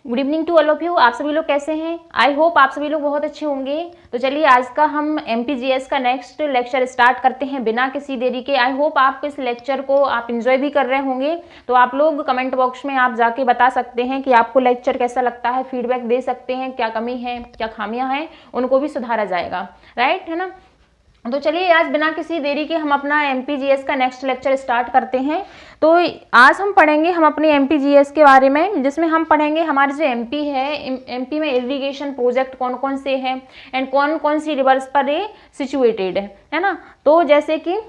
Good evening to all of you. आप सभी लोग कैसे हैं? आई होप आप सभी लोग बहुत अच्छे होंगे। तो चलिए आज का हम MPGS का नेक्स्ट लेक्चर स्टार्ट करते हैं बिना किसी देरी के। आई होप आप इस लेक्चर को आप इंजॉय भी कर रहे होंगे। तो आप लोग कमेंट बॉक्स में आप जाके बता सकते हैं कि आपको लेक्चर कैसा लगता है, फीडबैक दे सकते हैं, क्या कमी है, क्या खामियां हैं, उनको भी सुधारा जाएगा। राइट है ना। तो चलिए आज बिना किसी देरी के हम अपना MPGS का नेक्स्ट लेक्चर स्टार्ट करते हैं। तो आज हम पढ़ेंगे हम अपने MPGS के बारे में, जिसमें हम पढ़ेंगे हमारे जो MP है, MP में इरिगेशन प्रोजेक्ट कौन कौन से हैं एंड कौन कौन सी रिवर्स पर ये सिचुएटेड है ना। तो जैसे कि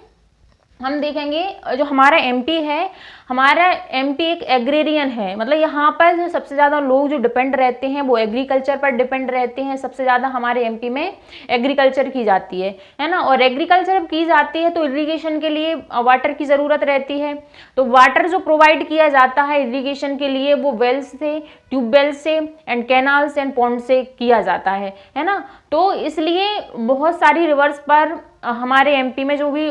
हम देखेंगे जो हमारा MP है, हमारा MP एक एग्रेरियन है, मतलब यहाँ पर जो सबसे ज़्यादा लोग जो डिपेंड रहते हैं वो एग्रीकल्चर पर डिपेंड रहते हैं। सबसे ज़्यादा हमारे MP में एग्रीकल्चर की जाती है ना। और एग्रीकल्चर जब की जाती है तो इरिगेशन के लिए वाटर की ज़रूरत रहती है। तो वाटर जो प्रोवाइड किया जाता है इरिगेशन के लिए वो वेल्स से, ट्यूबवेल से एंड कैनाल्स एंड पॉन्ड से किया जाता है ना। तो इसलिए बहुत सारी रिवर्स पर हमारे MP में जो भी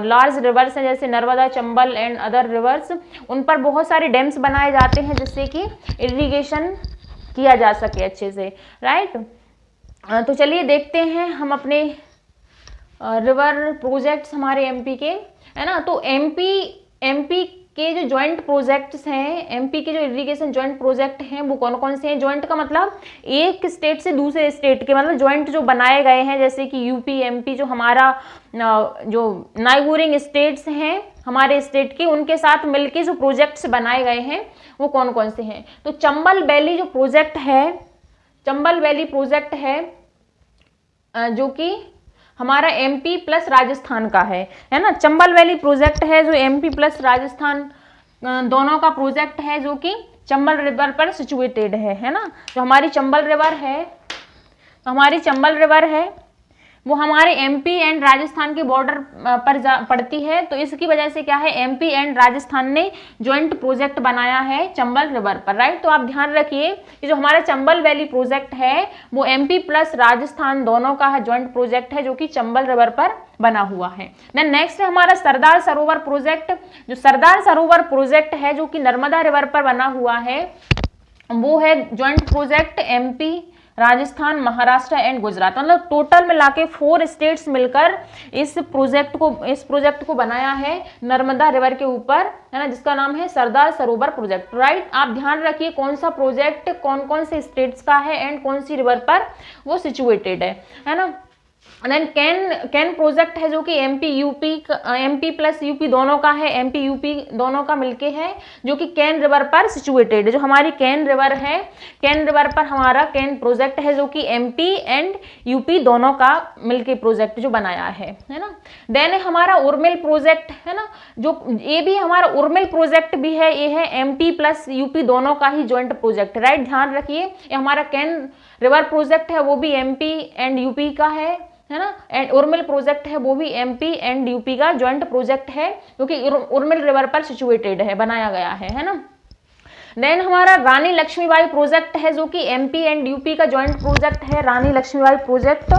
लार्ज रिवर्स हैं जैसे Narmada, Chambal and other rivers, उन पर बहुत सारे डैम्स बनाए जाते हैं जिससे कि इरिगेशन किया जा सके अच्छे से। राइट। तो चलिए देखते हैं हम अपने रिवर प्रोजेक्ट्स हमारे MP के, है ना। तो MP के जो जॉइंट प्रोजेक्ट्स हैं, MP के जो इरिगेशन जॉइंट प्रोजेक्ट हैं वो कौन कौन से हैं। जॉइंट का मतलब एक स्टेट से दूसरे स्टेट के, मतलब जॉइंट जो बनाए गए हैं, जैसे कि UP MP जो हमारा जो नाइबोरिंग स्टेट्स हैं हमारे स्टेट के, उनके साथ मिलके जो प्रोजेक्ट्स बनाए गए हैं वो कौन कौन से हैं। तो चंबल वैली जो प्रोजेक्ट है, चंबल वैली प्रोजेक्ट है जो कि हमारा MP प्लस राजस्थान का है ना। चंबल वैली प्रोजेक्ट है जो MP प्लस राजस्थान दोनों का प्रोजेक्ट है, जो कि चंबल रिवर पर सिचुएटेड है ना। जो हमारी चंबल रिवर है, तो हमारी चंबल रिवर है वो हमारे MP एंड राजस्थान के बॉर्डर पर पड़ती है। तो इसकी वजह से क्या है, MP एंड राजस्थान ने जॉइंट प्रोजेक्ट बनाया है चंबल रिवर पर। राइट। तो आप ध्यान रखिए कि जो हमारा चंबल वैली प्रोजेक्ट है वो MP प्लस राजस्थान दोनों का है जॉइंट प्रोजेक्ट है, जो कि चंबल रिवर पर बना हुआ है। देन नेक्स्ट है हमारा सरदार सरोवर प्रोजेक्ट। जो सरदार सरोवर प्रोजेक्ट है जो कि नर्मदा रिवर पर बना हुआ है, वो है joint project MP, Rajasthan, Maharashtra and Gujarat, मतलब टोटल मिला के 4 स्टेट्स मिलकर इस प्रोजेक्ट को बनाया है नर्मदा रिवर के ऊपर, है ना, जिसका नाम है सरदार सरोवर प्रोजेक्ट। राइट। आप ध्यान रखिए कौन सा प्रोजेक्ट कौन कौन से स्टेट्स का है एंड कौन सी रिवर पर वो सिचुएटेड है ना। देन कैन प्रोजेक्ट है जो कि MP प्लस UP दोनों का है, MP UP दोनों का मिलके है, जो कि कैन रिवर पर सिचुएटेड है। जो हमारी कैन रिवर है, कैन रिवर पर हमारा कैन प्रोजेक्ट है जो कि MP एंड UP दोनों का मिलके प्रोजेक्ट जो बनाया है ना। देन हमारा उर्मिल प्रोजेक्ट है ना, जो ये भी हमारा उर्मिल प्रोजेक्ट भी है, ये है MP प्लस UP दोनों का ही ज्वाइंट प्रोजेक्ट। राइट। ध्यान रखिए ये हमारा कैन रिवर प्रोजेक्ट है वो भी MP एंड UP का है ना। एंड उर्मिल प्रोजेक्ट है वो भी MP एंड UP का जॉइंट प्रोजेक्ट है, क्योंकि उर्मिल रिवर पर सिचुएटेड है, बनाया गया है ना। देन हमारा रानी लक्ष्मीबाई प्रोजेक्ट है जो कि MP एंड UP का जॉइंट प्रोजेक्ट है। Rani Lakshmibai project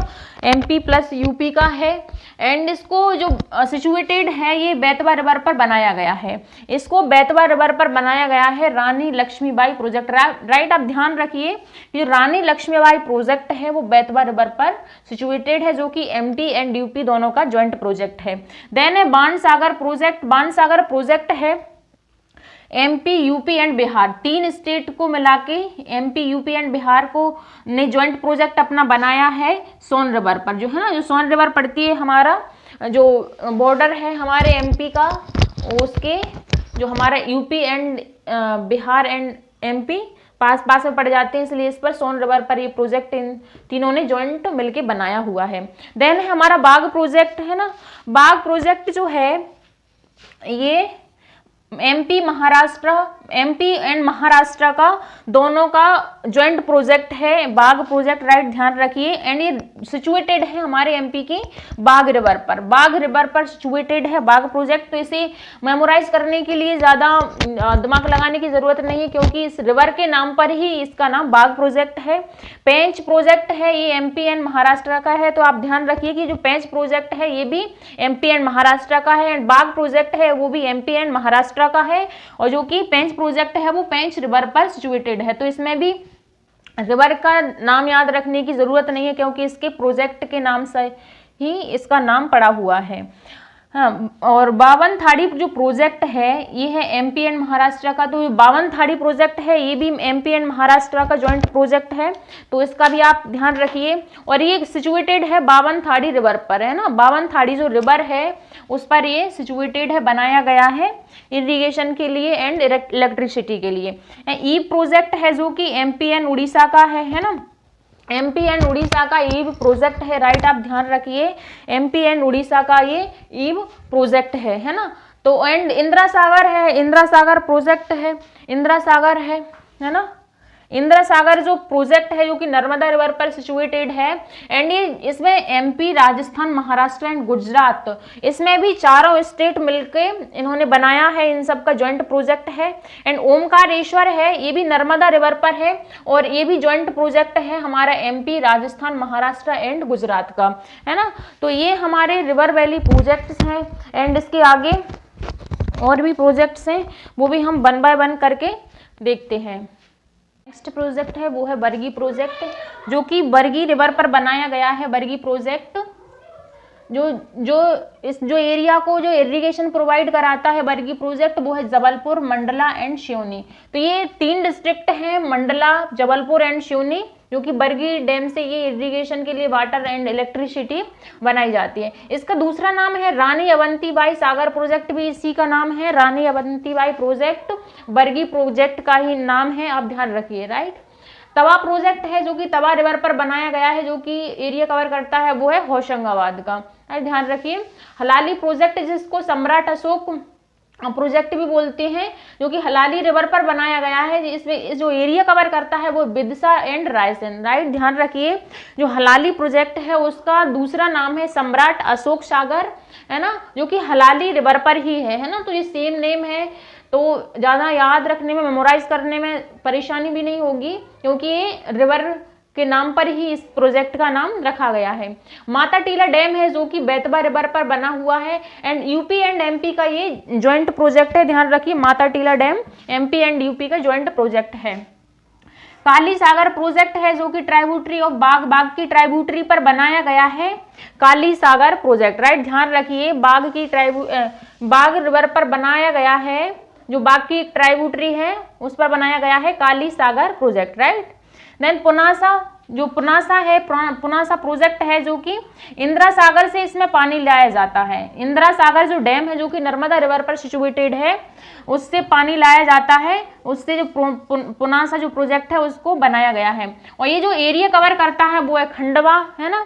MP plus UP का है एंड इसको जो सिचुएटेड है ये बेतवा रिवर पर बनाया गया है। इसको बेतवा रिवर पर बनाया गया है रानी लक्ष्मीबाई प्रोजेक्ट। राइट। आप ध्यान रखिए कि रानी लक्ष्मीबाई प्रोजेक्ट है वो बेतवा रिवर पर सिचुएटेड है, जो कि MP एंड UP दोनों का जॉइंट प्रोजेक्ट है। देन है बाणसागर प्रोजेक्ट। बाणसागर प्रोजेक्ट है MP UP and Bihar, 3 state को मिला के MP UP एंड बिहार को ने ज्वाइंट प्रोजेक्ट अपना बनाया है सोन रिवर पर, जो है ना, जो सोन रिवर पड़ती है हमारा जो बॉर्डर है हमारे MP का, उसके जो हमारा UP and Bihar and MP पास में पड़ जाते हैं, इसलिए इस पर सोन रिवर पर ये प्रोजेक्ट इन तीनों ने जॉइंट मिलके बनाया हुआ है। देन है हमारा बाघ प्रोजेक्ट है ना। बाघ प्रोजेक्ट जो है ये MP एंड महाराष्ट्र का दोनों का ज्वाइंट प्रोजेक्ट है बाघ प्रोजेक्ट। राइट। ध्यान रखिए एंड ये सिचुएटेड है हमारे MP की बाघ रिवर पर, बाघ रिवर पर सिचुएटेड है बाघ प्रोजेक्ट। तो इसे मेमोराइज करने के लिए ज़्यादा दिमाग लगाने की ज़रूरत नहीं है, क्योंकि इस रिवर के नाम पर ही इसका नाम बाघ प्रोजेक्ट है। पेंच प्रोजेक्ट है ये MP एंड महाराष्ट्र का है, तो आप ध्यान रखिए कि जो पेंच प्रोजेक्ट है ये भी MP एंड महाराष्ट्र का है एंड बाघ प्रोजेक्ट है वो भी MP एंड महाराष्ट्र का है। और जो कि पेंच प्रोजेक्ट है वो पेंच रिवर पर सिचुएटेड है। तो इसमें भी रिवर का नाम याद रखने की जरूरत नहीं है क्योंकि इसके प्रोजेक्ट के नाम से ही इसका नाम पड़ा हुआ है। हाँ, और बावनथाड़ी जो प्रोजेक्ट है ये है एमपी एंड महाराष्ट्र का। तो बावनथाड़ी प्रोजेक्ट है ये भी एमपी एंड महाराष्ट्र का जॉइंट प्रोजेक्ट है, तो इसका भी आप ध्यान रखिए। और ये सिचुएटेड है बावनथाड़ी रिवर पर, है ना, बावनथाड़ी जो रिवर है उस पर ये सिचुएटेड है, बनाया गया है इरिगेशन के लिए एंड इलेक्ट्रिसिटी के लिए। ई प्रोजेक्ट है जो कि एमपी एंड उड़ीसा का है ना, एमपी एंड उड़ीसा का ईव प्रोजेक्ट है, राइट, आप ध्यान रखिए एमपी एंड उड़ीसा का ये ईव प्रोजेक्ट है ना। तो एंड इंदिरा सागर है, इंदिरा सागर प्रोजेक्ट है, इंदिरा सागर है ना। इंदिरा सागर जो प्रोजेक्ट है जो कि नर्मदा रिवर पर सिचुएटेड है एंड ये इसमें एमपी, राजस्थान, महाराष्ट्र एंड गुजरात, इसमें भी चारों स्टेट मिलके इन्होंने बनाया है, इन सब का जॉइंट प्रोजेक्ट है। एंड ओमकारेश्वर है ये भी नर्मदा रिवर पर है और ये भी जॉइंट प्रोजेक्ट है हमारा एमपी, राजस्थान, महाराष्ट्र एंड गुजरात का, है ना। तो ये हमारे रिवर वैली प्रोजेक्ट्स हैं एंड इसके आगे और भी प्रोजेक्ट्स हैं वो भी हम वन बाय वन करके देखते हैं। नेक्स्ट प्रोजेक्ट है वो है बरगी प्रोजेक्ट, जो कि बरगी रिवर पर बनाया गया है। बरगी प्रोजेक्ट जो एरिया को जो इरिगेशन प्रोवाइड कराता है बरगी प्रोजेक्ट वो है जबलपुर, मंडला एंड सिवनी। तो ये 3 डिस्ट्रिक्ट हैं, मंडला, जबलपुर एंड सिवनी, जो कि बरगी डैम से ये इरिगेशन के लिए वाटर एंड इलेक्ट्रिसिटी बनाई जाती है। इसका दूसरा नाम है रानी अवंतीबाई सागर प्रोजेक्ट, भी इसी का नाम है रानी अवंतीबाई प्रोजेक्ट, बरगी प्रोजेक्ट का ही नाम है, आप ध्यान रखिए, राइट। तवा प्रोजेक्ट है जो कि तवा रिवर पर बनाया गया है, जो कि एरिया कवर करता है वो है होशंगाबाद का, ध्यान रखिए। हलाली प्रोजेक्ट जिसको सम्राट अशोक प्रोजेक्ट भी बोलते हैं, जो कि हलाली रिवर पर बनाया गया है, इसमें जो एरिया कवर करता है वो विदिशा एंड रायसेन, राइट, ध्यान रखिए। जो हलाली प्रोजेक्ट है उसका दूसरा नाम है सम्राट अशोक सागर, है ना, जो कि हलाली रिवर पर ही है ना। तो ये सेम नेम है, तो ज़्यादा याद रखने में, मेमोराइज करने में परेशानी भी नहीं होगी क्योंकि ये रिवर के नाम पर ही इस प्रोजेक्ट का नाम रखा गया है। माता टीला डैम है जो कि बेतवा रिवर पर बना हुआ है एंड यूपी एंड एमपी का ये जॉइंट प्रोजेक्ट है, ध्यान रखिए। Mata Tila dam MP and UP का जॉइंट प्रोजेक्ट है। काली सागर प्रोजेक्ट है जो कि ट्राइब्यूटरी ऑफ बाघ की ट्राइब्यूटरी पर बनाया गया है, काली सागर प्रोजेक्ट, राइट, ध्यान रखिए। बाघ रिवर पर बनाया गया है, जो बाघ की ट्राइब्यूटरी है उस पर बनाया गया है काली सागर प्रोजेक्ट, राइट। देन पुनासा है, पुनासा प्रोजेक्ट है जो कि इंदिरा सागर से इसमें पानी लाया जाता है। इंदिरा सागर जो डैम है जो कि नर्मदा रिवर पर सिचुएटेड है, उससे पानी लाया जाता है, उससे जो पुनासा जो प्रोजेक्ट है उसको बनाया गया है। और ये जो एरिया कवर करता है वो है खंडवा, है ना,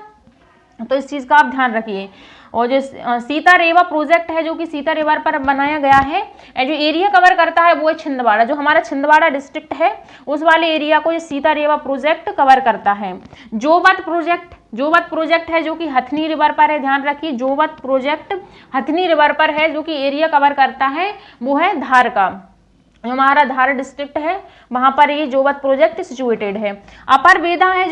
तो इस चीज का आप ध्यान रखिए। और जो सीता रेवा प्रोजेक्ट है जो कि सीता रिवर पर बनाया गया है, जो एरिया कवर करता है वो है छिंदवाड़ा, जो हमारा छिंदवाड़ा डिस्ट्रिक्ट है उस वाले एरिया को ये सीता रेवा प्रोजेक्ट कवर करता है। जोवत प्रोजेक्ट है जो कि हथनी रिवर पर है, ध्यान रखिए। जोवत प्रोजेक्ट हथनी रिवर पर है, जो कि एरिया कवर करता है वो है धार का, जो हमारा धार डिस्ट्रिक्ट है वहां पर ये जोवत प्रोजेक्ट सिचुएटेड है। अपर बेदा है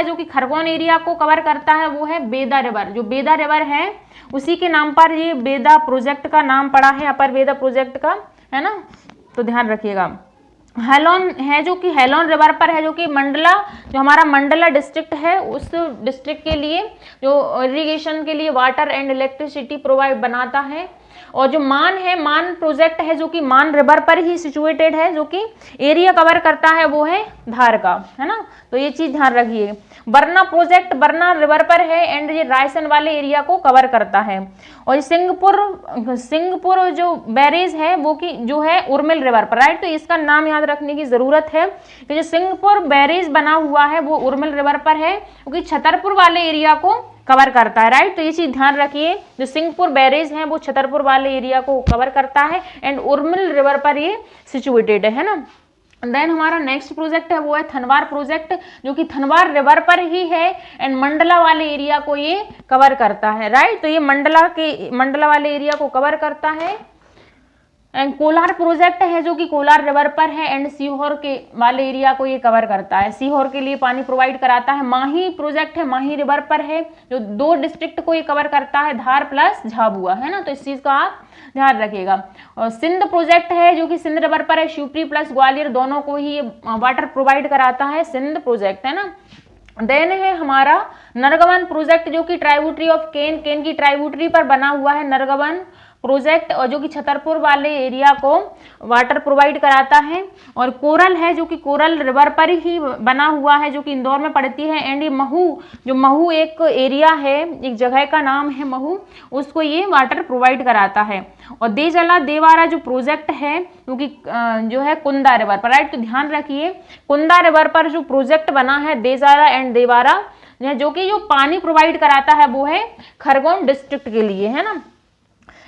जो कि खरगोन एरिया को कवर करता है वो है बेदा रिवर, जो बेदा रिवर है उसी के नाम पर ये बेदा प्रोजेक्ट का नाम पड़ा है, अपर बेदा प्रोजेक्ट का, है ना, तो ध्यान रखिएगा। हेलोन है जो कि हेलोन रिवर पर है, जो कि मंडला, जो हमारा मंडला डिस्ट्रिक्ट है उस डिस्ट्रिक्ट के लिए जो इरिगेशन के लिए वाटर एंड इलेक्ट्रिसिटी प्रोवाइड बनाता है। और जो मान प्रोजेक्ट है जो कि मान रिवर पर ही सिचुएटेड है, जो कि एरिया कवर करता है वो है धार का, है ना, तो ये चीज ध्यान रखिए। बरना प्रोजेक्ट बरना रिवर पर है एंड ये रायसेन वाले एरिया को कवर करता है। और सिंहपुर जो बैरेज है वो कि जो है उर्मिल रिवर पर, राइट, तो इसका नाम याद रखने की जरूरत है कि जो सिंहपुर बैरेज बना हुआ है वो उर्मिल रिवर पर है, क्योंकि छतरपुर वाले एरिया को कवर करता है, राइट, तो ये चीज ध्यान रखिए। जो सिंहपुर बैरेज है वो छतरपुर वाले एरिया को कवर करता है एंड उर्मिल रिवर पर ये सिचुएटेड है ना। देन हमारा नेक्स्ट प्रोजेक्ट है वो है थनवार प्रोजेक्ट, जो कि थनवार रिवर पर ही है एंड मंडला वाले एरिया को ये कवर करता है, राइट, तो ये मंडला वाले एरिया को कवर करता है। एंड कोलार प्रोजेक्ट है जो कि कोलार रिवर पर है एंड सीहोर के वाले एरिया को ये कवर करता है, सीहोर के लिए पानी प्रोवाइड कराता है। माही प्रोजेक्ट है, माही रिवर पर है जो 2 डिस्ट्रिक्ट को ये कवर करता है, धार प्लस झाबुआ, है ना, तो इस चीज का आप ध्यान रखिएगा। और सिंध प्रोजेक्ट है जो कि सिंध रिवर पर है, शिवपुरी प्लस ग्वालियर दोनों को ही ये वाटर प्रोवाइड कराता है, सिंध प्रोजेक्ट, है ना। देन है हमारा नरगवन प्रोजेक्ट जो कि ट्राइब्यूटरी ऑफ केन, केन की ट्राइब्यूटरी पर बना हुआ है नरगवन प्रोजेक्ट, और जो कि छतरपुर वाले एरिया को वाटर प्रोवाइड कराता है। और कोरल है जो कि कोरल रिवर पर ही बना हुआ है जो कि इंदौर में पड़ती है। एंड ये महू, जो महू एक एरिया है, एक जगह का नाम है महू, उसको ये वाटर प्रोवाइड कराता है। और देजला देवारा जो प्रोजेक्ट है क्योंकि जो है कुंदा रिवर पर, राइट, तो ध्यान रखिए कुंदा रिवर पर जो प्रोजेक्ट बना है देजला एंड देवारा, जो कि जो पानी प्रोवाइड कराता है वो है खरगोन डिस्ट्रिक्ट के लिए, है ना।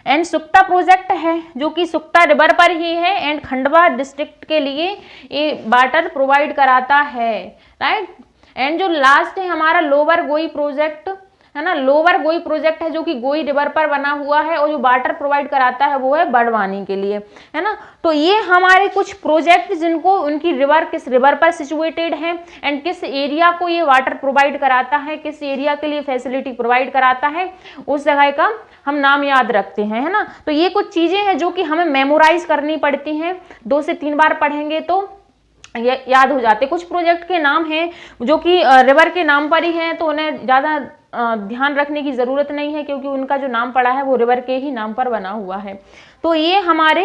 एंड सुक्ता प्रोजेक्ट है जो कि सुक्ता रिवर पर ही है एंड खंडवा डिस्ट्रिक्ट के लिए ये वाटर प्रोवाइड कराता है, राइट। एंड जो लास्ट है हमारा लोअर गोई प्रोजेक्ट, है ना, लोअर गोई प्रोजेक्ट है जो कि गोई रिवर पर बना हुआ है और जो वाटर प्रोवाइड कराता है वो है बड़वानी के लिए, है ना। तो ये हमारे कुछ प्रोजेक्ट जिनको उनकी रिवर किस रिवर पर सिचुएटेड है एंड किस एरिया को ये वाटर प्रोवाइड कराता है, किस एरिया के लिए फैसिलिटी प्रोवाइड कराता है, उस जगह का हम नाम याद रखते हैं, है ना। तो ये कुछ चीजें हैं जो कि हमें मेमोराइज करनी पड़ती हैं, 2 से 3 बार पढ़ेंगे तो ये याद हो जाते। कुछ प्रोजेक्ट के नाम हैं जो कि रिवर के नाम पर ही हैं तो उन्हें ज़्यादा ध्यान रखने की ज़रूरत नहीं है क्योंकि उनका जो नाम पड़ा है वो रिवर के ही नाम पर बना हुआ है। तो ये हमारे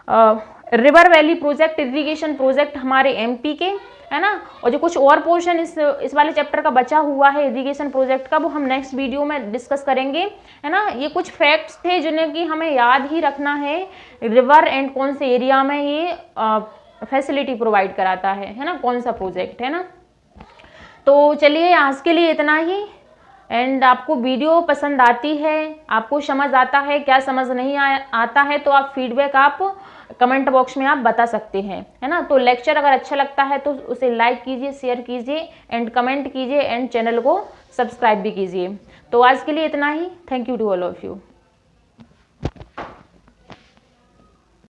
river valley project, irrigation project हमारे एमपी के, है ना। और जो कुछ और पोर्शन इस वाले चैप्टर का बचा हुआ है इरिगेशन प्रोजेक्ट का वो हम नेक्स्ट वीडियो में डिस्कस करेंगे, है ना। ये कुछ फैक्ट्स थे जिन्हें कि हमें याद ही रखना है, रिवर एंड कौन से एरिया में ये फैसिलिटी प्रोवाइड कराता है ना, कौन सा प्रोजेक्ट, है ना। तो चलिए आज के लिए इतना ही। एंड आपको वीडियो पसंद आती है, आपको समझ आता है, क्या समझ नहीं आता है तो आप फीडबैक आप कमेंट बॉक्स में आप बता सकते हैं, है ना। तो लेक्चर अगर अच्छा लगता है तो उसे लाइक कीजिए, शेयर कीजिए एंड कमेंट कीजिए एंड चैनल को सब्सक्राइब भी कीजिए। तो आज के लिए इतना ही। Thank you to all of you.